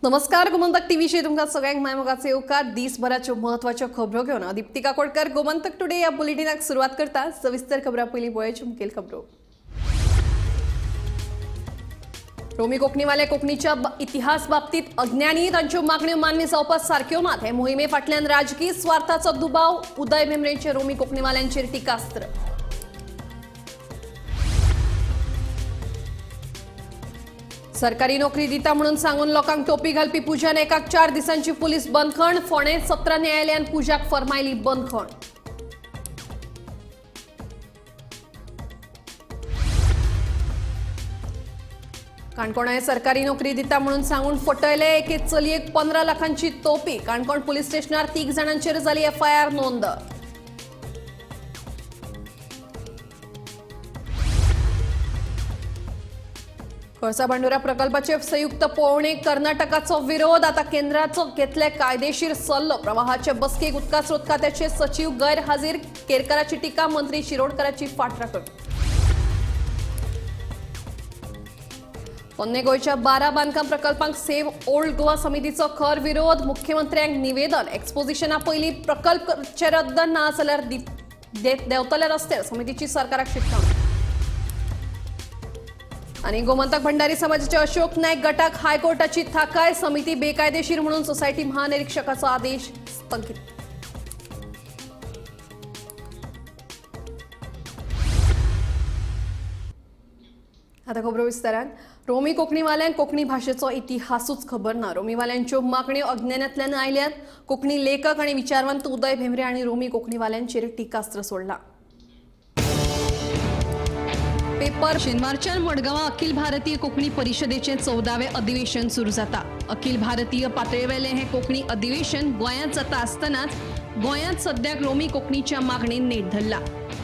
नमस्कार, गोमंतक टीव्हीशी तुमका सगळ्यांक मायमोगाचे येवकार दिसभराच्यो म्हत्वाच्यो खबरो घेवन दीप्ती काकोडकर गोमंतक टुडे या बुलेटिनाक सुरुवात करता। सविस्तर खबरां पयलीं पळोवया मुखेल खबरो। रोमी कोंकणीवाले कोंकणीच्या इतिहास बाबतीत अज्ञानी, तांच्यो मागण्यो मान्य जावपाक सारक्यो नात। हे मोहिमे फाटल्यान राजकीय स्वार्थाचो दुबाव, उदय भेंब्रेचे रोमी कोंकणीवाल्यांचेर टिकास्त्र। सरकारी नोकरी दिता म्हणून सांगून लोकांक टोपी घालपी पुजा नायकाक 4 दिसांची पुलीस बंदखण। फोंडे सत्र न्यायालयान पुजाक फरमायली बंदखण। काणकोणां सरकारी नोकरी दिता म्हणून सांगून फटयले एके चलयेक 15 लाखांची टोपी। काणकोण पुलीस स्टेशनार 3 जाणांचेर जाली FIR नोंद। कोळसा बांडोरा प्रकल्पाचे संयुक्त पळोवणेक कर्नाटकाचो विरोध। आता केंद्राचो घेतले कायदेशीर सल्लो। प्रवाहाचे बसकेक उदका स्रोत खात्याचे सचिव गैरहाजीर। केरकराची टिका, मंत्री शिरोडकराची फाटराखण। पोन्ने गोयच्या 12 बांदकाम प्रकल्पांक सेव्ह ओल्ड गोवा समितीचो खर विरोध। मुख्यमंत्र्यांक निवेदन। एक्सपोजिशना पयलीं प्रकल्पचे रद्द ना जाल्यार देंवतले रस्ते, समितीची सरकाराक शिटकावणी। आणि गोमंतक भंडारी समाजाच्या अशोक नायक गटाक हायकोर्टाची थाकाय। समिती बेकायदेशीर म्हणून सोसायटी महानिरीक्षकाचो आदेश स्थगित। आता खबरो विस्तारान। रोमी कोंकणीवाल्यांक कोंकणी भाषेचो इतिहासूच खबर ना। रोमीवाल्यांच्यो मागण्यो अज्ञानांतल्यान आयल्यात। कोंकणी लेखक आणि विचारवंत उदय भेंब्रे आणि रोमी कोंकणीवाल्यांचेर टिकास्त्र सोडला। पेपर शेनवारच्यान मडगांवां अखिल भारतीय कोंकणी परिशदेचें 14वें अधिवेशन सुरू जाता। अखिल भारतीय पातळीवेलें हें कोंकणी अधिवेशन गोंयांत जाता आसतनाच गोंयांत सद्याक रोमी कोंकणीच्या मागणेन नेट धरला।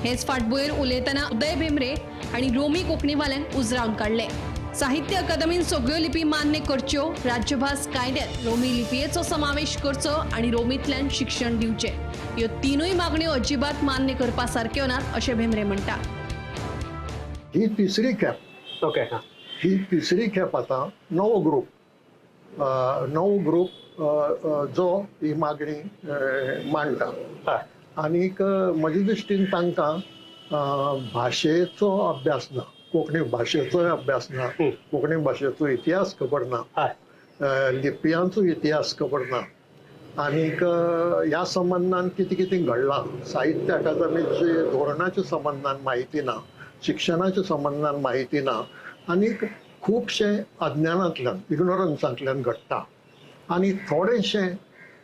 हेच फाटभुंयेर उलयतना उदय भेंब्रे आनी रोमी कोंकणीवाल्यांक उजरावन काडले। साहित्य अकादमीन सगळ्यो लिपी मान्य करच्यो। राज्यभास कायद्यात रोमी लिपयेचो समावेश करचो आनी रोमींतल्यान शिक्षण दिवचें। ह्यो तीनूय मागण्यो अजिबात मान्य करपा सारक्यो नात अशें भेंब्रे म्हणटा। ही तिसरी खेप ही तिसरी खेप आता नवो ग्रुप जो ही मागणी मांडटा। आनीक म्हजे दृश्टीन तांकां भाशेचो अभ्यास ना, कोंकणी भाशेचो अभ्यास ना, कोंकणी भाशेचो इतिहास खबर ना, लिपयांचो इतिहास खबर ना। आनीक ह्या संबंधान कितें कितें घडलां, साहित्य अकादमीचे धोरणाच्या संबंधान म्हायती ना, शिक्षणाच्या संबंधान माहिती ना, आनीक खुबशे अज्ञानांतल्यान इग्नोरन्सांतल्यान घडटा। आनी थोडेशे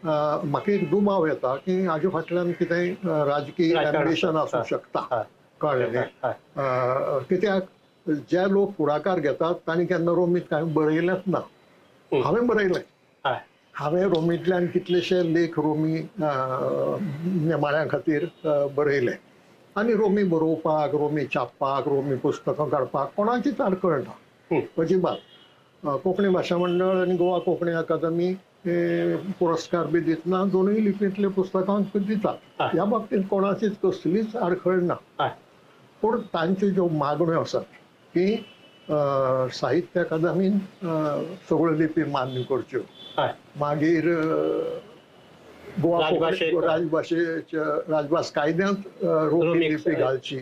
म्हाका एक दुबाव येता की हाजे फाटल्यान कितेंय राजकीय एम्बिशन आसूं शकता, कळ्ळें न्ही। कित्याक जे लोक फुडाकार घेतात तांणी केन्ना रोमीत कांय बरयलेंच ना। हांवें बरयलें, हांवें रोमींतल्यान कितलेशे लेख रोमी नेमाळ्यां खातीर बरयले। आनी रोमी बरोवपाक, रोमी छापपाक, रोमी पुस्तकां काडपाक कोणाचीच आडखळ ना अजिबात। कोंकणी भाशा मंडळ आनी गोवा कोंकणी अकादमी पुरस्कार बी दितना दोनूय लिपींतले पुस्तकां दितात। ह्या बाबतींत कोणाचीच कसलीच आडखळ ना। पूण तांच्यो ज्यो मागण्यो आसात की साहित्य अकादमीन सगळ्यो लिपी मान्य करच्यो, मागीर गोवा राजभास कायद्यांत रोमी लिपी घालची,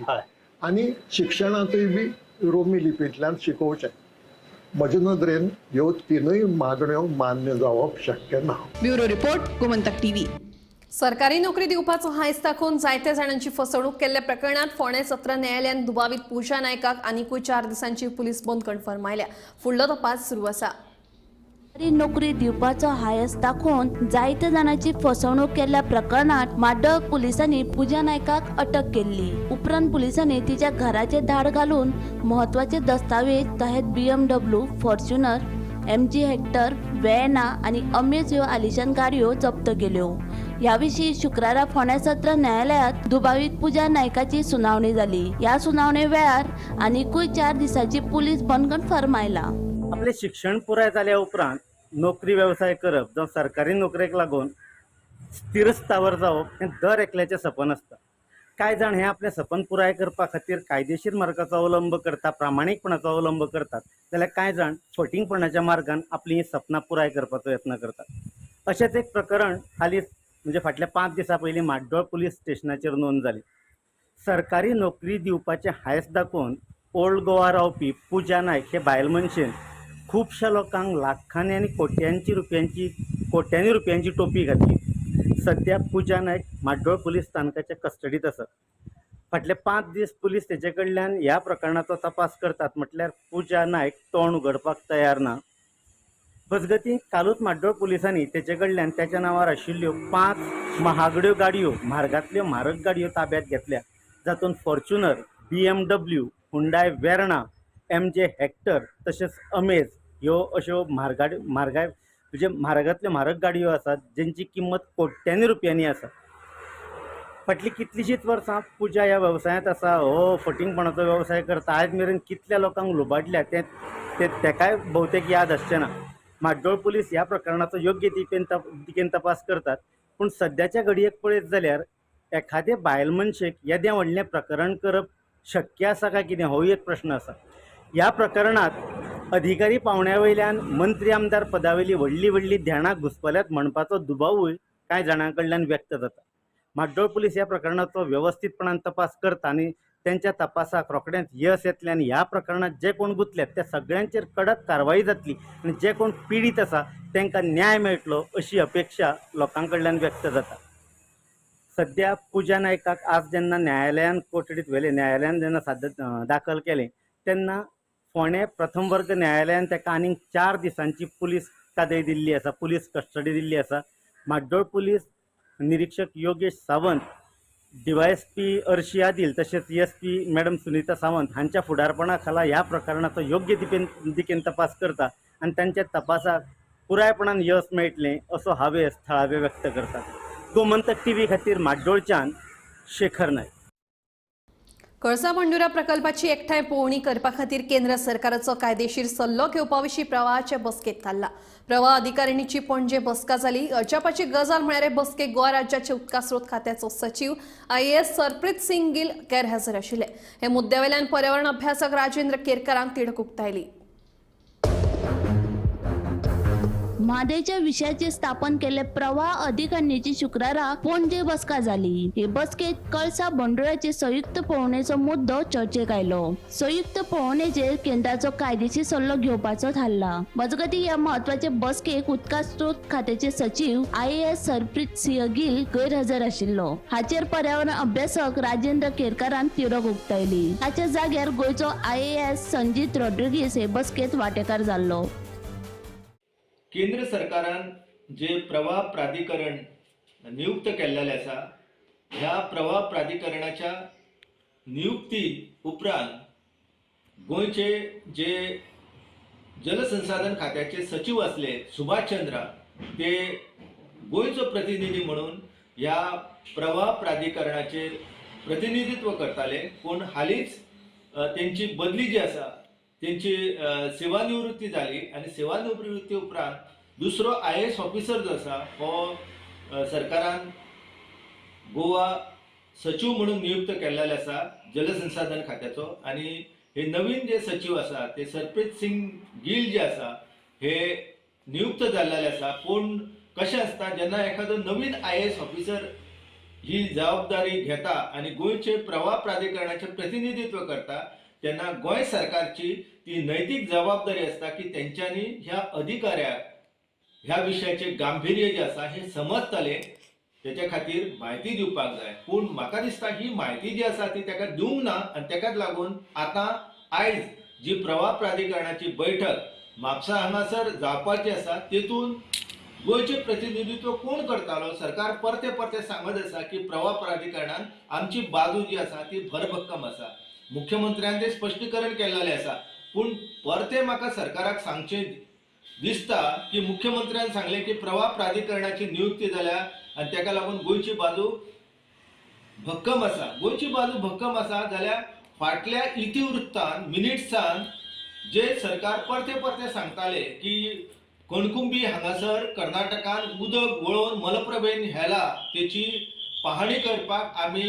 आनी शिक्षणांतूय बी रोमी लिपींतल्यान शिकोवचें। म्हजे नदरेन ह्यो तीनूय मागण्यो मान्य जावप शक्य ना। Bureau report, Gomantak TV. सरकारी नोकरी दिवपाचो हायस दाखोवन जायत्या जाणांची फसवणूक केल्ल्या प्रकरणात फोंडे सत्र न्यायालयान दुबावीत पुजा नायकाक आनीकूय 4 दिसांची पुलीस बंदखण फरमायल्या। फुडलो तपास सुरू आसा। सरकारी नोकरी दिवपाचो हायस दाखोवन जायत्या जाणांची फसवणूक केल्ल्या प्रकरणात माड्डोळ पुलिसांनी पुजा नायकाक अटक केल्ली। उपरांत पुलिसांनी तिच्या घराचे धाड घालून महत्वाचे दस्तावेज तहेत BMW, फॉर्च्युनर, MG हेक्टर, व्हॅना आणि अमेज ह्यो आलिशान गाडयो जप्त केल्यो। याविषयी शुक्रारा फोंडे सत्र न्यायालयात दुबावीत पुजा नायकाची सुनावणी जाली। या सुनावणे वेळार आनीकूय 4 दिसांची पुलीस बंदखण फरमायला। आपले शिक्षण पुराय जाल्या उपरांत नोकरी व्यवसाय करप जावं सरकारी नोकरेक लागून स्थिर स्थावर जावप हें दर एकल्याचें सपन आसता। कांय जाण हे आपले सपन पुराय करपा खातीर कायदेशीर मार्गाचो अवलंब करता, प्रामाणीकपणाचो अवलंब करतात, जाल्यार कांय जाण फटींगपणाच्या मार्गान आपली ही सपनां पुराय करपाचो यत्न करतात। अशेंच एक प्रकरण हालींच म्हणजे फाटल्या 5 दिसां पयलीं माड्डोळ पुलीस स्टेशनाचेर नोंद जाली। सरकारी नोकरी दिवपाचें हायस दाखोवन ओल्ड गोवा रावपी पुजा नायक हे बायल मनशेन खुबश्या लोकांक लाखांनी आनी कोट्यांनी रुपयांची टोपी घातली। सध्या पुजा नायक माड्डोळ पुलीस स्थानकाच्या कस्टडीत आसा। फाटले 5 दीस पुलीस तेजे कडल्यान ह्या प्रकरणाचो तपास करतात, म्हटल्यार पुजा नायक तोंड उगडपाक तयार ना। मजगतीं कालूच माड्डोळ पुलिसांनी तेजे कडल्यान तेच्या नांवार आशिल्ल्यो 5 महागड्यो गाडयो, म्हारगांतल्यो म्हारग गाडयो ताब्यांत घेतल्या, जातूंत Fortuner, BMW, Hyundai Verna, MJ hectare तशेंच अमेज ह्यो अश्यो म्हारगांतल्यो म्हारग गाडयो आसात, जेंची किंमत कोट्यांनी रुपयांनी आसा। फाटलीं कितलींशींच वर्सां पुजा ह्या वेवसायांत आसा, हो फटींगपणाचो वेवसाय करता। आयज मेरेन कितल्या लोकांक लुबाडल्या तेकाय भोवतेक याद आसचें ना। माड्डोळ पुलीस ह्या प्रकरणाचो योग्य दिकेन तपास करतात, पूण सद्याच्या घडयेक पळयत जाल्यार एखादे बायल मनशेक येदें व्हडलें प्रकरण करप शक्य आसा काय कितें, हो एक प्रश्न आसा। ह्या प्रकरणात अधिकारी पावंड्या वयल्यान मंत्री आमदार पदावयली व्हडली ध्यानां घुसपल्यात म्हणपाचो दुबावूय कांय जाणां कडल्यान व्यक्त जाता। माड्डोळ पुलीस ह्या प्रकरणाचो वेवस्थीतपणान तपास करता आनी त्यांच्या तपासाक रोखडेंच यश येतलें आनी ह्या प्रकरणात जे कोण गुंतल्यात त्या सगळ्यांचेर कडक कारवाई जातली आनी जे कोण पीडित आसा तांकां न्याय मेळटलो अशी अपेक्षा लोकां कडल्यान व्यक्त जाता। सध्या पुजा नायकाक आज जेन्ना न्यायालयान कोठडीत व्हेले, न्यायालयान जेन्ना दाखल केलें तेन्ना फोंडे प्रथम वर्ग न्यायालयान ताका आनीक 4 दिसांची पुलीस कादय दिल्ली आसा, पुलीस कस्टडी दिल्ली आसा। माड्डोळ पुलीस निरीक्षक योगेश सावंत, DYSP अर्शी आदिल तशेंच SP मॅडम सुनीता सावंत हांच्या फुडारपणा खाला ह्या प्रकरणाचो योग्य दिकेन तपास करता आनी तांच्या तपासाक पुरायपणान यश मेळटलें असो हावेस थळावे व्यक्त करतात। गोमंतक TV खातीर माड्डोळच्यान शेखर नायक। कळसा बंडुरा प्रकल्पाची एकठांय पळोवणी करपा खातीर केंद्र सरकाराचो कायदेशीर सल्लो घेवपा विशीं प्रवाहाचे बसकेक थारला। प्रवाह अधिकारिणीची पणजे बसका जाली। अजापाची गजाल म्हळ्यार बसकेक गोवा राज्याचे उदका स्रोत खात्याचो सचिव IAS सरप्रीत सिंग गिल गैरहजर आशिल्ले। हे मुद्द्यावेल्यान पर्यावरण अभ्यासक राजेंद्र केरकारान तिडक उक्तायली। म्हादेच्या विशयाचेर स्थापन केले प्रवाह अधिकारिणीची शुक्रारा पणजे बसका जाली। हे बसकेत कळसा बंडुराचे संयुक्त पळोवणेचो मुद्दो चर्चेक आयलो। संयुक्त पळोवणेचेर केंद्राचो कायदेशीर सल्लो घेवपाचो थारला। मजगतीं ह्या म्हत्वाचे बसकेक उदका स्रोत खात्याचे सचिव IAS सरप्रीत सिंह गिल गैरहजर आशिल्लो। हाचेर पर्यावरण अभ्यासक राजेंद्र केरकारान तिडक उक्तायली। हाच्या जाग्यार गोंयचो IAS संजीत रॉड्रिगीस हे बसकेत वांटेकार जाल्लो। केंद्र सरकारान जे प्रवाह प्राधिकरण नियुक्त केल्लेले आसा, ह्या प्रवाह प्राधिकरणाच्या नियुक्ती उपरांत गोंयचे जे जलसंसाधन खात्याचे सचिव असले सुभाष चंद्रा, ते गोंयचो प्रतिनिधी म्हणून ह्या प्रवाह प्राधिकरणाचे प्रतिनिधित्व करताले। पूण हालींच त्यांची बदली जी आसा त्यांची सेवानिवृत्ती जाली आनी सेवानिवृत्ती उपरांत दुसरो IAS ऑफिसर जो आसा हो सरकारान गोवा सचिव म्हणून नियुक्त केल्लेले आसा जलसंसाधन खात्याचो। आनी हे नवीन जे सचिव आसा ते सरप्रीत सिंग गिल जे आसा हे नियुक्त जाल्लेले आसा। पूण कशें आसता, जेन्ना एखादो नवीन IAS ऑफिसर ही जबाबदारी घेता आनी गोंयचे प्रवाह प्राधिकरणाचे प्रतिनिधित्व करता, तेन्ना गोंय सरकारची ती नैतीक जबाबदारी आसता की तेंच्यांनी ह्या अधिकाऱ्याक ह्या विशयाचे गांभीर्य जे आसा हे समजतले, तेच्या खातीर म्हायती दिवपाक जाय। पूण म्हाका दिसता ही म्हायती जी आसा ती ताका दिवंक ना आनी ताकाच लागून आतां आयज जी प्रवाह प्राधिकरणाची बैठक म्हापसा हांगासर जावपाची आसा, तेतून गोंयचे प्रतिनिधित्व कोण करतालो, सरकार परते सांगत आसा की प्रवाह प्राधिकरणान आमची बाजू जी आसा ती भरभक्कम आसा। मुख्यमंत्र्यान ते स्पश्टीकरण केल्लेलें आसा, पूण परते म्हाका सरकाराक सांगचें दिसता की मुख्यमंत्र्यान सांगलें की प्रवाह प्राधिकरणाची नियुक्ती जाल्या आनी ताका लागून गोंयची बाजू भक्कम आसा। गोंयची बाजू भक्कम आसा जाल्यार फाटल्या इतिवृत्तांत मिनिट्सान जे सरकार परते सांगताले की कणकुंबी हांगासर कर्नाटकान उदक वळोवन मलप्रभेन हेला, तेची पाहणी करपाक आमी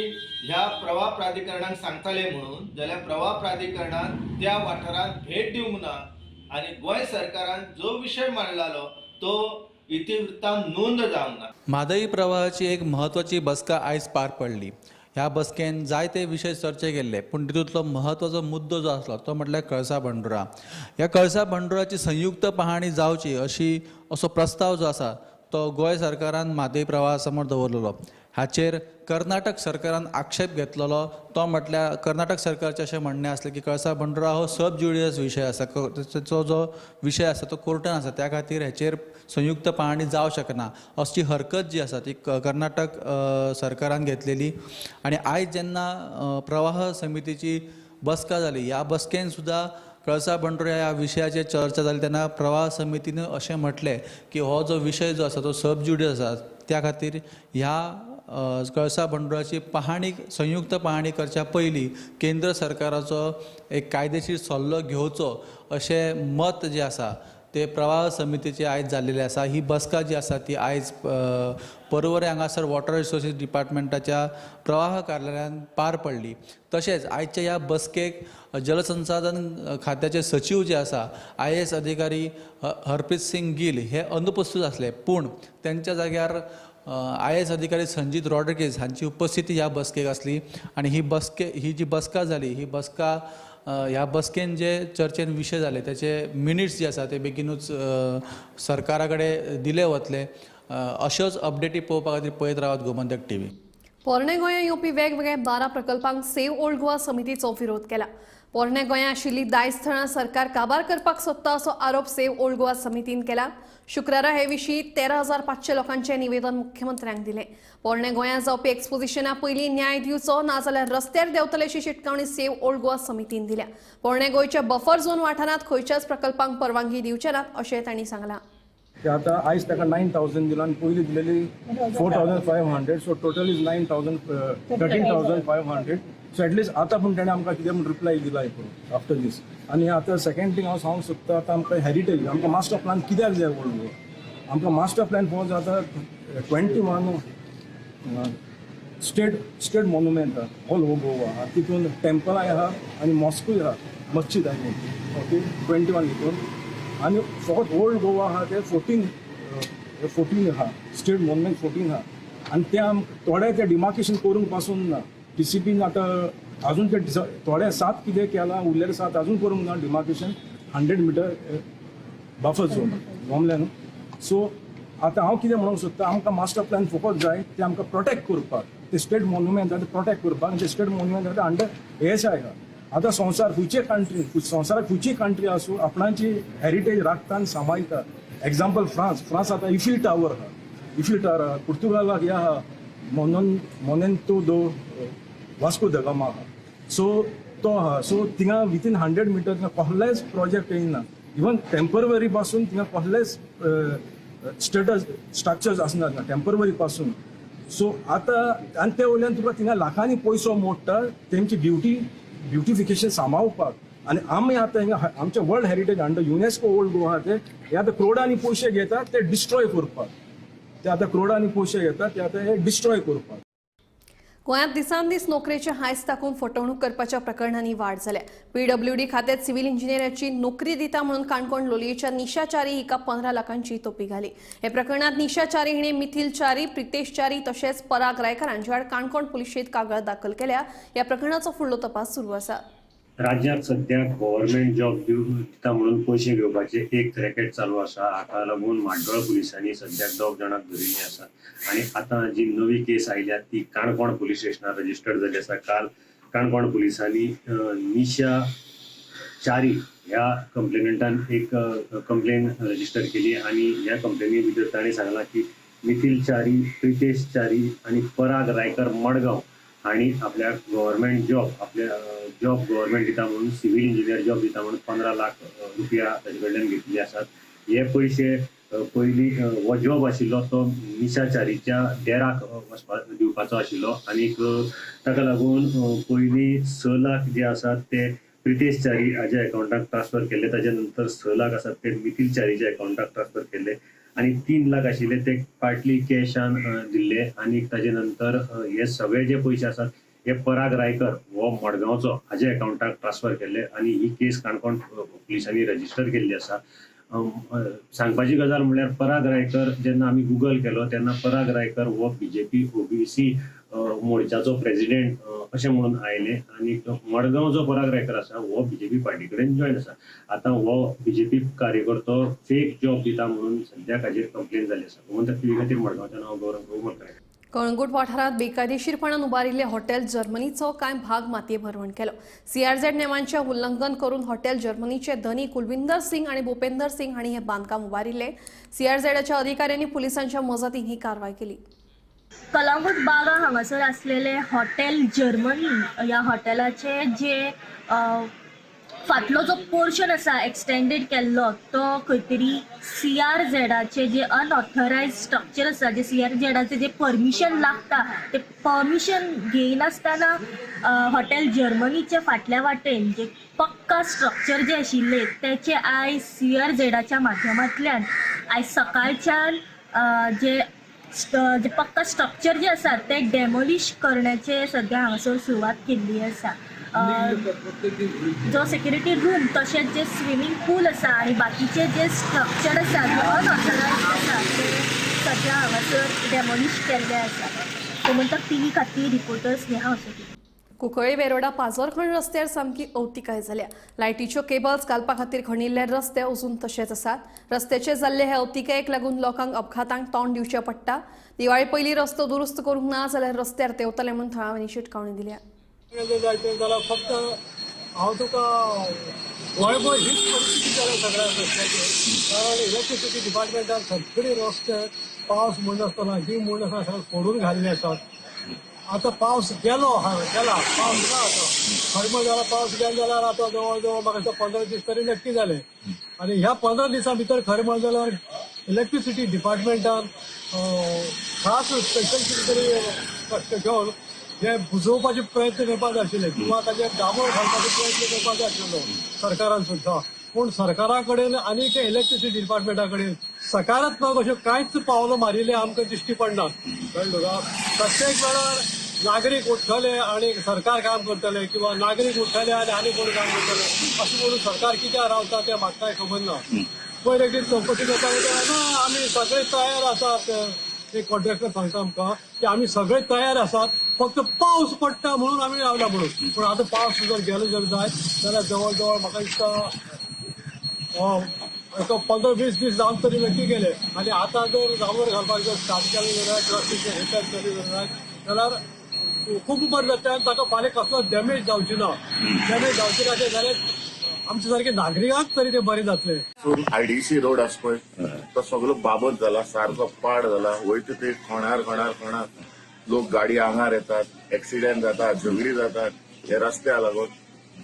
ह्या प्रवाह प्राधिकरणाक सांगताले म्हणून जाल्यार प्रवाह प्राधिकरणान त्या वाठारांत भेट दिवंक ना आनी गोंय सरकारान जो विशय मांडलालो तो इतिवृत्तांत नोंद जावंक ना. म्हादई प्रवाहाची एक म्हत्वाची बसका आयज पार पडली. ह्या बसकेन जायते विशय चर्चे केल्ले, पूण तितूंतलो म्हत्वाचो मुद्दो जो आसलो तो म्हटल्यार कळसा बंडोरा. ह्या कळसा बंडोराची संयुक्त पाहणी जावची असो प्रस्ताव जो आसा तो गोंय सरकारान म्हादई प्रवाहा समोर दवरलेलो. हाचेर कर्नाटक सरकारान आक्षेप घेतलेलो. तो म्हटल्यार कर्नाटक सरकारचें अशें म्हणणें आसलें की कळसा बंडोरा हो सब ज्युडिशियल विशय आसा, ताचो जो विशय आसा तो कोर्टान आसा, त्या खातीर हेचेर संयुक्त पाहणी जावं शकना अशी हरकत जी आसा ती कर्नाटक सरकारान घेतलेली. आनी आयज जेन्ना प्रवाह समितीची बसका जाली, ह्या बसकेन सुद्दां कळसा बंडोरा ह्या विशयाचेर चर्चा जाली तेन्ना प्रवाह समितीन अशें म्हटलें की हो जो विशय जो आसा तो सब ज्युडिशियल आसा, त्या खातीर ह्या कळसा बंडोराची पाहणी संयुक्त पाहणी करच्या पयलीं केंद्र सरकाराचो एक कायदेशीर सल्लो घेवचो अशें मत जें आसा ते प्रवाह समितीचे आयज जाल्लेले आसा. ही बसका जी आसा ती आयज पर्वरे हांगासर वॉटर रिसोर्सीस डिपार्टमेंटाच्या प्रवाह कार्यालयान पार पडली. तशेंच आयच्या ह्या बसकेक जलसंसाधन खात्याचे सचिव जे आसा IAS अधिकारी हरप्रीत सिंग गिल हे अनुपस्थित आसले, पूण त्यांच्या जाग्यार IAS अधिकारी संजीत रॉड्रिगीज हांची उपस्थिती ह्या बसकेक आसली. आनी ही जी बसका जाली, ही बसका ह्या बसकेन जे चर्चेन विशय जाले त्याचे मिनिट्स जे आसा ते बेगीनूच सरकारा कडेन दिले वतले. अश्योच अपडेटी पळोवपा खातीर पळयत रावात गोमंतक TV. पोरणे गोंया येवपी वेगवेगळ्या 12 प्रकल्पांक सेव्ह ओल्ड गोवा समितीचो विरोध केला. पोरणे गोंया आशिल्ली 10 स्थळां सरकार काबार करपाक सोदता असो आरोप सेव्ह ओल्ड गोवा समितीन केला. शुक्रारा हे विशीं 13,500 लोकांचें निवेदन मुख्यमंत्र्यांक दिलें. पोरणे गोंयांत जावपी एक्सपोजिशना पयलीं न्याय दिवचो नाजाल्यार रस्त्यार देंवतले अशी शिटकावणी सेव्ह ओल्ड गोवा समितीन दिल्या. पोरणे गोंयच्या बफर झोन वाठारांत खंयच्याच प्रकल्पांक परवानगी दिवचे नात अशें तांणी सांगलां. आता आयज ताका 9,000 दिला आनी पयलीं दिलेली 4,500, so total is 13,500. So at least आतां पूण ताणें आमकां कितें म्हूण रिप्लाय दिला हितून आफ्टर दीस. आनी आतां सेकंड थिंग हांव सांगूंक सोदता, आतां आमकां हेरिटेज आमकां मास्टर प्लॅन कित्याक जाय ओल्ड गोवा. आमकां मास्टर प्लॅन पळोवंक जाय आतां 21 स्टेट मॉन्युमेंट आहा ऑल ओवर गोवा आहा, तितून टेम्पलाय आहा आनी मॉस्कूय आहा, मस्जिद आहा. ओके 21 हितून आनी फकत ओल्ड गोवा आहा ते 14 आहा, स्टेट मॉन्युमेंट 14 आहा. आनी ते थोडे ते डिमार्केशन करूंक पासून ना. TCPन आतां अजून ते थोडे 7 कितें केला, उरलेले 7 अजून करूंक ना डिमार्केशन 100 मिटर बफर झोन गमलें न्हू. सो आतां हांव कितें म्हणूंक सोदता, आमकां मास्टर प्लॅन फकत जाय ते आमकां प्रोटेक्ट करपाक, ते स्टेट मॉन्युमेंट आहा ते प्रोटेक्ट करपाक. आनी ते स्टेट मॉन्युमेंट आहा ते अंडर ASI आहा. आतां संवसाराक खंयची कंट्री आसूं आपणाची हेरिटेज राखता सांबाळटा. एक्झाम्पल फ्रांस आतां इफिल टावर आहा, आहा. पुर्तुगालाक हे आहा मोनेंतो दो वास्को द गामा आहा. सो तो आहा. सो थिंगा विथीन 100 मिटर थिंगा कसलेच प्रोजेक्ट येयना. इवन टेम्पररी पासून थिंगा कसलेच स्ट्रक्चर्स आसना टेम्पररी पासून. सो आतां आनी ते वयल्यान तुका थिंगा लाखांनी पयसो मोडटा तेंची ब्युटिफिकेशन सांबाळपाक. आनी आमी आतां हिंगा आमचे world heritage under UNESCO old Goa ते आतां करोडांनी पयशे घेतात ते डिस्ट्रॉय करपाक. ते आतां करोडांनी पयशे घेतात ते आतां हे डिस्ट्रॉय करपाक. गोंयांत दिसान दीस नोकरेचे हायस दाखोवन फटवणूक करपाच्या प्रकरणांनी वाड जाल्या. PWD खात्यात सिव्हिल इंजिनियराची नोकरी दिता म्हणून काणकोण लोलयेच्या निशा च्यारी हिका 15 लाखांची तोपी घाली. हे प्रकरणात निशा च्यारी हिणे मिथिल च्यारी, प्रितेश च्यारी तशेंच पराग रायकर हांचे आड काणकोण पुलिशेंत कागाळ दाखल केल्या. ह्या प्रकरणाचो फुडलो तपास सुरू आसा. राज्यात सध्या गव्हर्नमेंट जॉब दिता म्हणून पैसे घेवपाचे एक रॅकेट चालू आसा. हाका लागून म्हाड्डोळ पुलिसांनी सध्या 2 जाणांक धरिल्ली आसा. आनी आतां जी नवी केस आयल्या ती काणकोण पुलीस स्टेशनार रजिस्टर्ड जाल्ली आसा. काल काणकोण पुलिसांनी निशा च्यारी ह्या कंप्लेनंटान एक कंप्लेन रजिस्टर केली आनी ह्या कंप्लेनी भितर ताणें सांगलां की मिथिल च्यारी, प्रितेश च्यारी आनी पराग रायकर मडगांव हांणी आपल्या गव्हर्नमेंट जॉब गव्हर्नमेंट दिता म्हणून सिव्हिल इंजिनियर जॉब दिता म्हणून 15 लाख रुपया ताचे कडल्यान घेतले आसात. हे पयशे पयलीं हो जॉब आशिल्लो तो निशा च्यारीच्या देराक दिवपाचो आशिल्लो आनीक ताका लागून पयलीं 6 लाख जे आसात ते प्रितेश च्यारी हाज्या अकाउंटाक ट्रान्सफर केले. ताचे नंतर 6 लाख आसात ते मिथिल च्यारीच्या अकाउंटाक ट्रान्सफर केले आणि 3 लाख आशिल्ले ते पार्टली कॅशान दिल्ले आणि ताजे नंतर हे सगळे जे पयशे आसात हे पराग रायकर हो मडगांवचो हाजे अकाउंटाक ट्रान्सफर केले आणि ही केस काणकोण पुलिसांनी रजिस्टर केल्ली आसा. सांगपाची गजाल म्हणल्यार पराग रायकर जेन्ना आमी गुगल केलो तेन्ना पराग रायकर हो बीजेपी ओबीसी मोर्चाचो प्रेसिडेंट अशें म्हणून आयले आणि मडगांव जो पराग रायकर आसा हो बीजेपी पार्टी कडेन जॉयन आसा. आतां हो बीजेपी कार्यकर्तो फेक जॉब दिता म्हणून सद्याक हाजेर कंप्लेन जाली आसा. गोमंतक टीव्ही खातीर मडगांवच्यान हांव गौरव उमरकर. कळंगूट वाठारात बेकायदेशीरपणान उबारिल्ले हॉटेल जर्मनीचो कांय भाग मातये भरवण केलो. सीआरझेड नेमांचे उल्लंघन करून हॉटेल जर्मनीचे धनी कुलविंदर सिंग आणि भूपेंदर सिंग हांणी हे बांदकाम उबारिल्ले. सीआरझेडच्या अधिकाऱ्यांनी पुलिसांच्या मजतीन ही कारवाय केली. कळंगूट बागा हांगासर असलेले हॉटेल जर्मनी ह्या हॉटेलाचे जे फाटलो जो पोर्शन आसा एक्सटेंडेड केल्लो तो खंय तरी सीआरझेडाचे जे अनऑथरायज्ड स्ट्रक्चर आसा जे सीआरझेडाचे जे परमिशन लागता ते परमिशन घेयनासतना हॉटेल जर्मनीचे फाटल्या वाटेन जे पक्का स्ट्रक्चर जे आशिल्ले त्याचे आयज सीआरझेडाच्या माध्यमांतल्यान आयज सकाळच्यान जे पक्का स्ट्रक्चर जे आसा ते डेमोलिश करण्याचे सध्या हांगासर सुरवात केल्ली आसा. जो सेक्युरिटी रूम तशेंच जे स्विमींग पूल आसा आनी बाकीचे जे स्ट्रक्चर आसा जे अनऑथरायज्ड आसा ते सध्या हांगासर डेमोलिश केल्ले आसा. गोमंतक टीव्ही खातीर रिपोर्टर स्नेहा असोटी. कुंकळ्ळे वेरोडा पाजरखंड रस्त्यार सामकी अवतिकाय जाल्या. लायटीच्यो केबल्स घालपा खातीर खणिल्ले रस्ते अजून तशेंच आसात. रस्त्याचे जाल्ले हे अवतिकायेक लागून लोकांक अपघातांक तोंड दिवचें पडटा. दिवाळी पयलीं रस्तो दुरुस्त करूंक ना जाल्यार रस्त्यार देंवतले म्हणून थळाव्यांनी शिटकावणी दिल्या. जाल्यार फक्त हांव तुका गोंयभर हीच परिस्थिती जाल्या सगळ्या रस्त्याची. कारण इलेक्ट्रिसिटी डिपार्टमेंटान सगळे रस्ते पावस म्हणनासतना ही म्हणनासतना सगळे फोडून घाल्ले आसात. आता पावस गेला पावस ना आता खरमळ जाला पावस गेलो जाल्यार आता जवळ जवळ म्हाका दिसता 15 दीस तरी नक्की जाले. आणि ह्या 15 दिसां भितर खरमळ जाल्यार इलेक्ट्रिसिटी डिपार्टमेंटान खास स्पेशल कितें तरी कश्ट घेवन हे बुजोवपाचे प्रयत्न करपा जाय आशिल्ले किंवा ताचेर डाबो घालपाचो प्रयत्न करपा जाय आशिल्लो सरकारान सुद्दां. पूण सरकारा कडेन आनी इलेक्ट्रिसिटी डिपार्टमेंटा कडेन सकारात्मक अश्यो कांयच पावलां मारिल्ले आमकां दिश्टी पडनात. कळ्ळें तुका. प्रत्येक वेळार नागरीक उठतले आणि सरकार काम करतले किंवा नागरीक उठतले आनी कोण काम करतले अशें म्हणून सरकार कित्याक रावता तें म्हाका कांय खबर ना. पयर एकदी चौकशी करता ना आमी सगळे तयार आसात. एक कॉन्ट्रॅक्टर सांगता आमकां की आमी सगळे तयार आसात फक्त पावस पडटा म्हणून आमी रावला म्हणून. पूण आतां पावस जर गेलो जर जाय जाल्यार जवळ जवळ म्हाका दिसता 15-20 दीस जावन तरी नक्की गेले. आनी आतां जर डांबर घालपाक जर स्टार्ट केलें जाल्यार ट्रॅफिकचे रिपेर केले जाल्यार खूब बरें जाता. ताका फाल्यां कसलो डॅमेज जावची ना. डॅमेज जावची ना जाल्यार आमचे सारखे नागरिकांक तरी ते बरें जातले. आयडीसी रोड आसा पळय तो सगळो बाबत जाला सारको पाड जाला. वयता ते खणार लोक गाडी आंगार येतात एक्सिडेंट जातात झगडी जातात हे रस्त्या लागून.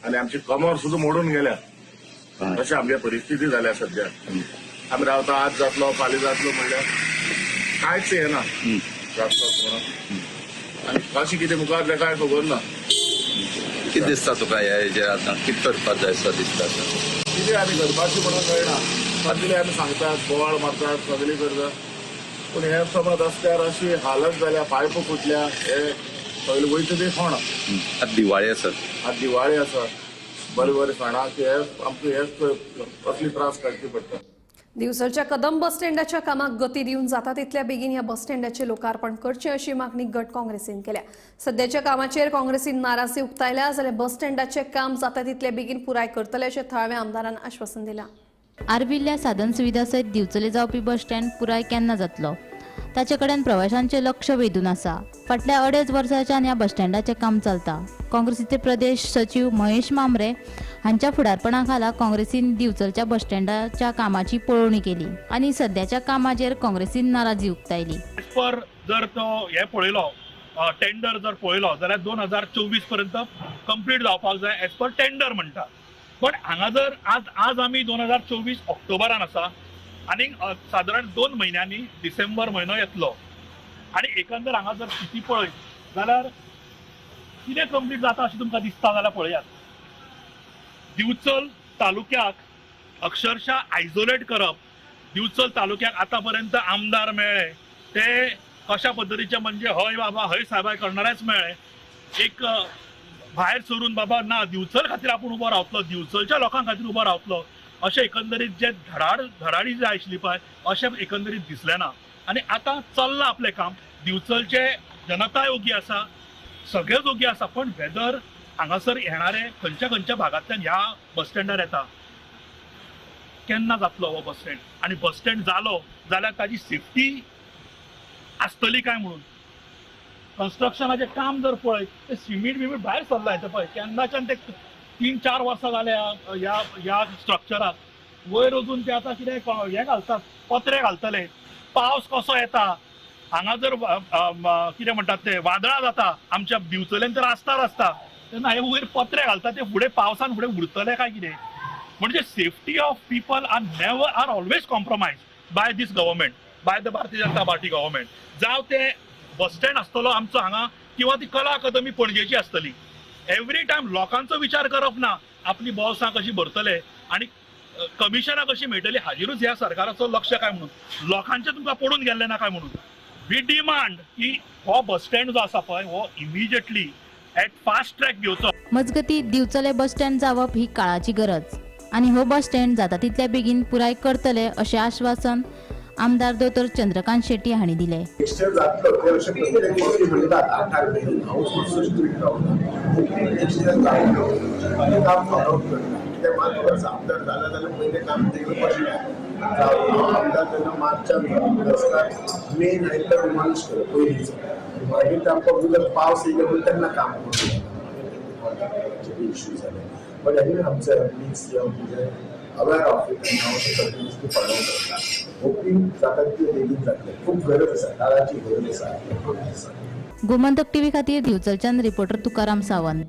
आनी आमची कमर सुद्दां मोडून गेल्या अशी आमची परिस्थिती जाल्या सध्या. आमी रावता आज जातलो फाल्यां जातलो म्हणल्यार कांयच येना जातलो म्हणून. आनी कशें कितें मुखार काय खबर ना. कितें दिसता तुका हेजेर आतां कितें करपाक जाय असो दिसता? कितें आमी करपाचें म्हणून कळना. सगळे आमी सांगतात बोवाळ मारतात सगळीं करतात. पूण हे समज रस्त्यार अशी हालत जाल्या पायप फुटल्या हे सगळे वयता ते कोण. आतां दिवाळी आसा. आज दिवाळी आसा बरे सणाक हे आमकां हे असली त्रास काडची पडटा. दिवचलच्या कदम बस स्टँडाच्या कामाक गती दिवन जाता तितल्या बेगीन ह्या बस स्टँडाचे लोकार्पण करचे अशी मागणी गट काँग्रेसीन केल्या. सध्याच्या कामाचेर काँग्रेसीन नाराजी उक्तायल्या जाल्यार बस स्टँडाचे काम जाता तितले बेगीन पुराय करतले अशें थळाव्या आमदारान आश्वासन दिलां. आर्विल्ल्या साधन सुविधा सयत दिवचले जावपी बस स्टँड पुराय केन्ना जातलो ताचे कडेन प्रवाशांचे लक्ष वेधून आसा. फाटल्या 2.5 वर्सांच्यान ह्या बस स्टँडाचें काम चलता. काँग्रेसीचे प्रदेश सचिव महेश मांबरे हांच्या फुडारपणा खाला काँग्रेसीन दिवचलच्या बस स्टँडाच्या कामाची पळोवणी केली आनी सध्याच्या कामाचेर काँग्रेसीन नाराजी उक्तायली. पर जर तो हे पळयलो टेंडर जर पळयलो जाल्यार 2024 पर्यंत कंप्लीट जावपाक जाय एज पर टेंडर म्हणटा. पण हांगा जर आज आमी 2024 ऑक्टोबरान आसा आनी साधारण 2 म्हयन्यांनी डिसेंबर म्हयनो येतलो आनी एकंदर हांगा जर स्थिती पळय जाल्यार कितें कंप्लीट जाता अशें तुमकां दिसता जाल्यार पळयात. दिवचल तालुक्याक अक्षरशः आयसोलेट करप दिवचल तालुक्यात आतापर्यंत आमदार मेळ्ळे ते कशा पद्धतीचे म्हणजे हय बाबा हय साहेबाय करणारेच मेळ्ळे. एक भायर सरून बाबा ना दिवचल खातीर आपूण उबो रावतलो, दिवचलच्या लोकां खातीर उबो रावतलो अशें एकंदरीत जे धडाडी जाय आशिल्ली पळय अशें एकंदरीत दिसलें ना. आनी आतां चल्लां आपलें काम. दिवचलचे जनता योगी आसा, सगळे योगी आसा, पण वेदर हांगासर येणारे खंयच्या भागांतल्यान ह्या बस स्टँडार येता केन्ना जातलो हो बस स्टँड. आनी बस स्टँड जालो जाल्यार ताजी सेफ्टी आसतली काय म्हणून. कन्स्ट्रक्शनाचें काम जर पळयत ते सिमीट भायर सरला येता पळय केन्नाच्यान ते 3-4 वर्सां जाले ह्या स्ट्रक्चराक. वयर अजून ते आतां कितें हे घालतात, पत्रे घालतले. पावस कसो येता हांगा जर कितें म्हणटात ते वादळां जाता आमच्या दिवचल्यान तर रस्ता तेन्ना हे वयर पत्रे घालतात ते फुडें पावसान फुडें उरतले काय कितें. म्हणजे safety of people are always compromise by this government, by the Bharatiya Janata party government. जावं ते बस स्टँड आसतलो आमचो हांगा किंवा ती कला अकादमी पणजेची आसतली. एवरी टायम लोकांचो विचार करप ना, आपली बॉसां कशी भरतले आनी कमिशनां कशी मेळटली हाजेरूच ह्या सरकाराचो लक्ष काय म्हणून. लोकांचे तुमकां पडून गेल्ले ना काय म्हणून. वी डिमांड की हो बस स्टँड जो आसा पळय हो इमिजिएटली एट फास्ट ट्रॅक घेवचो. मजगती दिवचले बस स्टँड जावप ही काळाची गरज आणि हो बस स्टँड जाता तितल्या बेगीन पुराय करतले अशें आश्वासन आमदार दोतोर चंद्रकांत शेट्टी हांणी दिलें. आमदार झाला जाल्यार पयलें काम तें आमदार तेन्ना मार्चान मेन आयतार माणूस करप पयलींच मागीर आमकां उदक पावस येयलो तेन्ना काम इश्यू जाले. बट एनी आमचे aware of it continuously follow करता. होपींग जाता तितलें बेगीन जातलें. खूब गरज आसा, काळाची गरज आसा. गोमंतक टीव्ही खातीर दिवचलच्यान रिपोर्टर तुकाराम सावंत.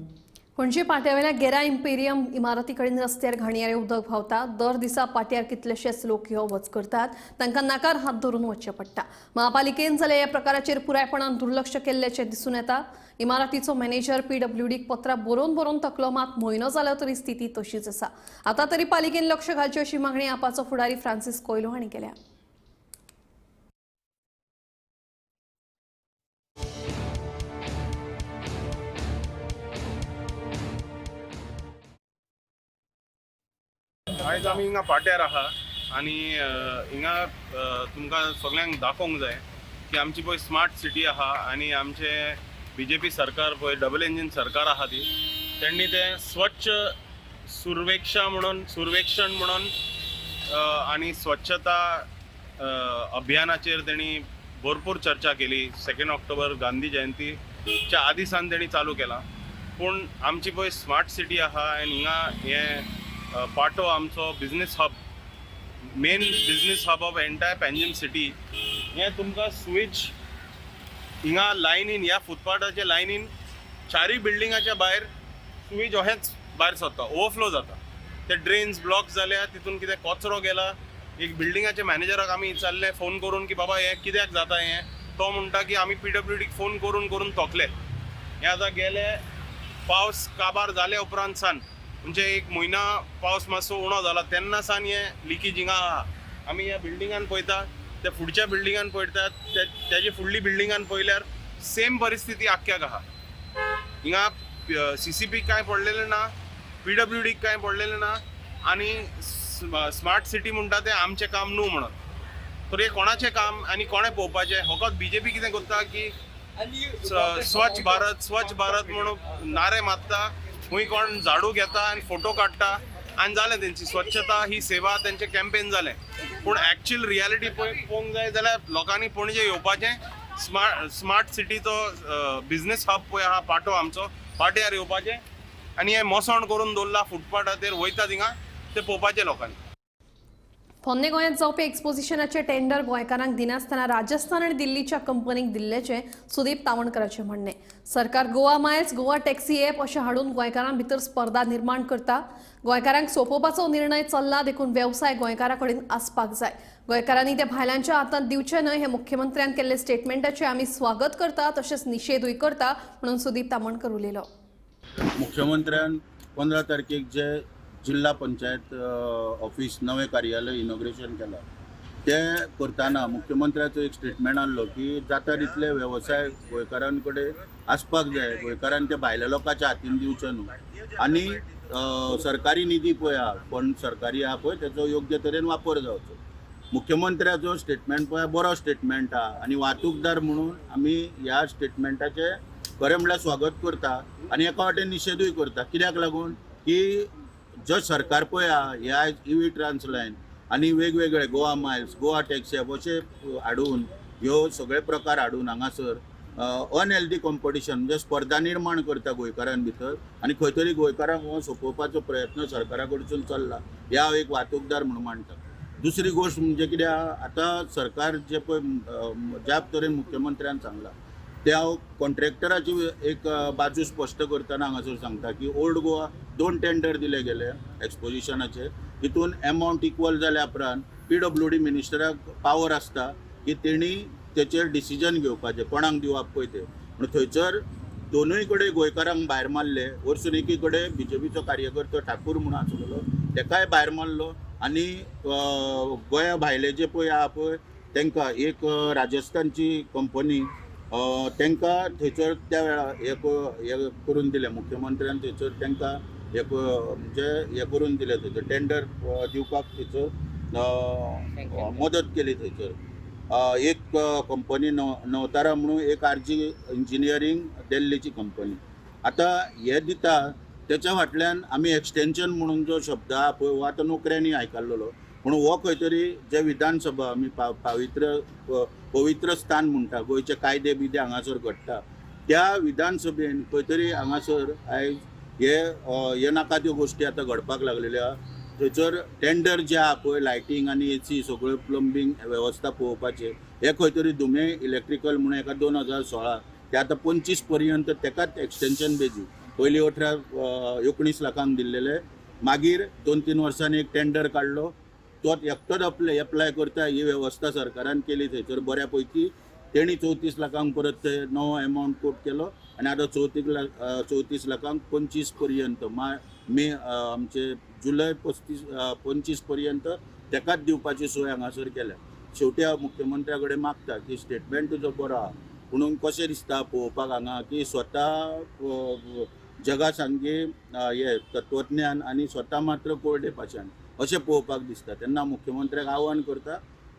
पणजी पाट्यावेल्या गेरा इम्पेरियम इमारती कडेन रस्त्यार घाणयारे उदक व्हांवता. दर दिसा पाट्यार कितलेशेच लोक यो वच करतात. तांकां नाकार हात धरून वचचें पडटा. महापालिकेन जाल्यार ह्या प्रकाराचेर पुरायपणान दुर्लक्ष केल्ल्याचें दिसून येता. इमारतीचो मॅनेजर PWDक पत्रां बरोवन तकलो, मात म्हयनो जालो तरी स्थिती तशीच आसा. आतां तरी पालिकेन लक्ष घालची अशी मागणी आपाचो फुडारी फ्रांसीस कोयलो हांणी केल्या. आयज आमी हिंगा पाट्यार आहा आनी हिंगा तुमकां सगळ्यांक दाखोवंक जाय की आमची पळय स्मार्ट सिटी आहा आनी आमचे BJP सरकार पळय डबल इंजीन सरकार आहा ती त्यांनी ते स्वच्छ सुर्वेक्षण म्हणून आनी स्वच्छता अभियानाचेर तेणी भरपूर चर्चा केली. 2 ऑक्टोबर गांधी जयंतीच्या आदी सावन तेणी चालू केला. पूण आमची पळय स्मार्ट सिटी आहा आनी हिंगा हे पाटो आमचो business hub, main business hub of entire Panjim city. हे तुमकां स्विच हिंगा लायनीन ह्या फुटपाथाच्या लायनीन 4 बिल्डिंगाच्या भायर स्विच अहेंच भायर सरता, ओवरफ्लो जाता. ते ड्रेन्स ब्लॉक जाल्या, तितून कितें कचरो गेला. एक बिल्डिंगाच्या मॅनेजराक आमी विचारलें फोन करून की बाबा हे कित्याक जाता हें. तो म्हणटा की आमी PWDक फोन करून तोकले. हे आतां गेले पावस काबार जाल्या उपरांत सान म्हणजे 1 म्हयनो पावस मातसो उणो जाला तेन्ना सान हे लिकेज हिंगा आहा. आमी ह्या बिल्डिंगान पळयता, त्या फुडच्या बिल्डिंगान पळयतात, त्याची फुडली बिल्डिंगान पळयल्यार सेम परिस्थिती आख्याक आहा. हिंगा CCP काय पडलेलें ना, PWDक काय पडलेलें ना आनी स्मार्ट सिटी म्हणटा तें आमचें काम न्हू म्हणून. तर हे कोणाचें काम आनी कोणें पळोवपाचें. फकत BJP कितें करता की स्वच्छ भारत म्हणून नारे मारता, खूंय कोण झाडू घेता आनी फोटो काडटा आनी जालें तेंची स्वच्छता ही सेवा तेंचें कॅम्पेन जालें. पूण एक्चुअल रियलिटी पळोवंक जाय जाल्यार लोकांनी पणजे येवपाचें. स्मार्ट सिटीचो बिझनेस हब पळय आहा पाटो आमचो, पाट्यार येवपाचें आनी हें मोसण करून दवरला फुटपाथाचेर वयता थिंगा तें पळोवपाचें लोकांनी. पोन्ने गोंयांत जावपी एक्सपोजिशनाचे टेंडर गोंयकारांक दिनासतना राजस्थान आनी दिल्लीच्या कंपनीक दिल्ल्याचें सुदीप तावणकराचें म्हणणें. सरकार Goa Miles, Goa taxi app अशें हाडून गोंयकारां भितर स्पर्धा निर्माण करता. गोंयकारांक सोंपोवपाचो निर्णय चल्ला, देखून वेवसाय गोंयकारां कडेन आसपाक जाय. गोंयकारांनी ते भायल्यांच्या हातांत दिवचे न्हय हे मुख्यमंत्र्यान केल्ले स्टेटमेंटाचें आमी स्वागत करता, तशेंच निशेधूय करता म्हणून सुदीप तामणकर उलयलो. मुख्यमंत्र्यान 15 तारखेक जे जिल्हा पंचायत ऑफिस नवे कार्यालय इनॉग्रेशन केला ते करताना मुख्यमंत्र्याचो एक स्टेटमेंट आसलो की जाता तितले वेवसाय गोंयकारां कडेन आसपाक जाय, गोंयकारांनी ते भायल्या लोकांच्या हातीन दिवचे न्हू आनी सरकारी निधी पळय आहा फंड सरकारी आहा पळय तेचो योग्य तरेन वापर जावचो. मुख्यमंत्र्याचो स्टेटमेंट पळय बरो स्टेटमेंट आहा आनी वाहतूकदार म्हणून आमी ह्या स्टेटमेंटाचे खरें म्हणल्यार स्वागत करता आनी एका वाटेन निशेधूय करता. कित्याक लागून की जो सरकार पळय आहा ह्या EV ट्रान्सलायन आनी वेगवेगळे गोवा मायल्स, गोवा टॅक्सी अशे हाडून ह्यो सगळे प्रकार हाडून हांगासर अनहेल्दी कॉम्पिटिशन म्हणजे स्पर्धा निर्माण करता गोंयकारां भितर आनी खंय तरी गोंयकारांक हो सोंपोवपाचो प्रयत्न सरकारा कडसून चल्ला हे हांव एक वाहतूकदार म्हणून मानता. दुसरी गोष्ट म्हणजे कितें आतां सरकार जे पळय ज्या तरेन मुख्यमंत्र्यान सांगला ते हांव कॉन्ट्रॅक्टराची एक बाजू स्पश्ट करतना हांगासर सांगता की ओल्ड गोवा 2 टेंडर दिले गेले एक्सपोजिशनाचे. तितून एमावंट इक्वल जाल्या उपरांत PWD मिनिस्टराक पावर आसता की तेणी तेचेर डिसिजन घेवपाचें कोणाक दिवप पळय ते. पूण थंयसर दोनूय कडेन गोंयकारांक भायर मारले. वरसून एकी कडेन BJPचो कार्यकर्तो ठाकूर म्हणून आसलेलो तेकाय भायर मारलो आनी गोंया भायले जे पळय आहा पळय तांकां एक राजस्थानची कंपनी तांकां थंयसर त्या वेळार हे करून दिलें मुख्यमंत्र्यान थंयसर तांकां म्हणजे हे करून दिलें थंयसर टेंडर दिवपाक थंयसर मदत केली. थंयसर एक कंपनी नवतारा म्हणून एक RG इंजिनियरींग दिल्लीची कंपनी आतां हे दिता तेच्या फाटल्यान आमी एक्सटेंशन म्हणून जो शब्द आहा पळय हो आतां नोकऱ्यांनी आयकल्लो पूण हो खंय तरी जे विधानसभा आमी पवित्र स्थान म्हणटा गोंयचे कायदे बिदे हांगासर घडटा त्या विधानसभेन खंय तरी हांगासर आयज हे नाका त्यो गोश्टी आतां घडपाक लागलेल्यो आहा. थंयसर टेंडर जे आहा पळय लायटींग आनी AC सगळ्यो प्लंबींग वेवस्था पळोवपाचे हे खंय तरी दुमे इलेक्ट्रिकल म्हणून एका 2016 ते आतां 25 पर्यंत तेकाच एक्सटेंशन बेजी पयलीं 19 लाखांक दिल्लेले मागीर 2-3 वर्सांनी एक टेंडर काडलो तो एकटोच एप्लाय करता ही वेवस्था सरकारान केली. थंयसर बऱ्या पैकी तेणी 34 लाखांक परत ते नवो एमावंट कोट केलो आनी आतां 34 लाखांक 25 पर्यंत आमचे जुलय 25 पर्यंत तेकाच दिवपाची सोय हांगासर केल्या. शेवटी हांव मुख्यमंत्र्या कडेन मागता की स्टेटमेंट तुजो बरो आहा पूण कशें दिसता पळोवपाक हांगा की स्वता जगा सांगे हे तत्वज्ञान आनी स्वता मात्र कोरडे पाशाण अशें पळोवपाक दिसता. तेन्ना मुख्यमंत्र्याक आव्हान करता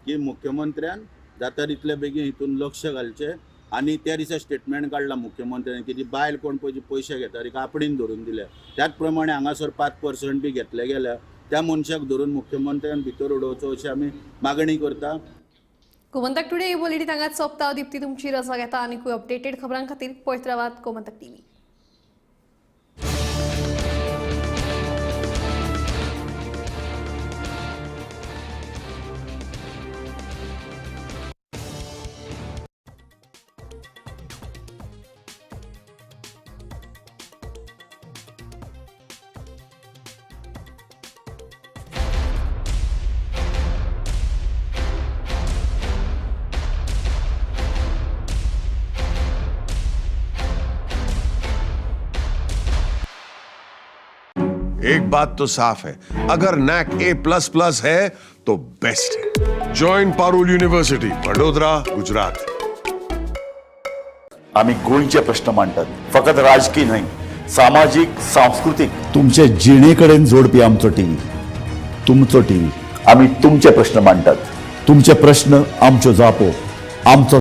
की मुख्यमंत्र्यान जाता तितले बेगीन हितून लक्ष घालचें आनी त्या दिसा स्टेटमेंट काडला मुख्यमंत्र्यान की ती बायल कोण पयशे घेता तिका आपणीन धरून दिल्या त्याच प्रमाणे हांगासर 5% बी घेतले गेल्या त्या मनशाक धरून मुख्यमंत्र्यान भितर उडोवचो अशी आमी मागणी करता. गोमंतक टुडे ही बुलेटीन हांगाच सोंपता. दिप्ती तुमची रजा घेता आनी अपडेटेड खबरां खातीर पळयत रावात गोमंतक TV. एक बात तो साफ है, अगर NAC A++ है तो बेस्ट है. Join Parul university, Vadodara, Gujarat. आम्ही गोंयचे प्रश्न मांडतात, फकत राजकीय नाही, सामाजिक, सांस्कृतिक. तुमचे जिणेकडेन जोडपी आमचो टीव्ही, तुमचो टीव्ही. आम्ही तुमचे प्रश्न मांडतात. तुमचे प्रश्न आमच्यो जापो, आमचो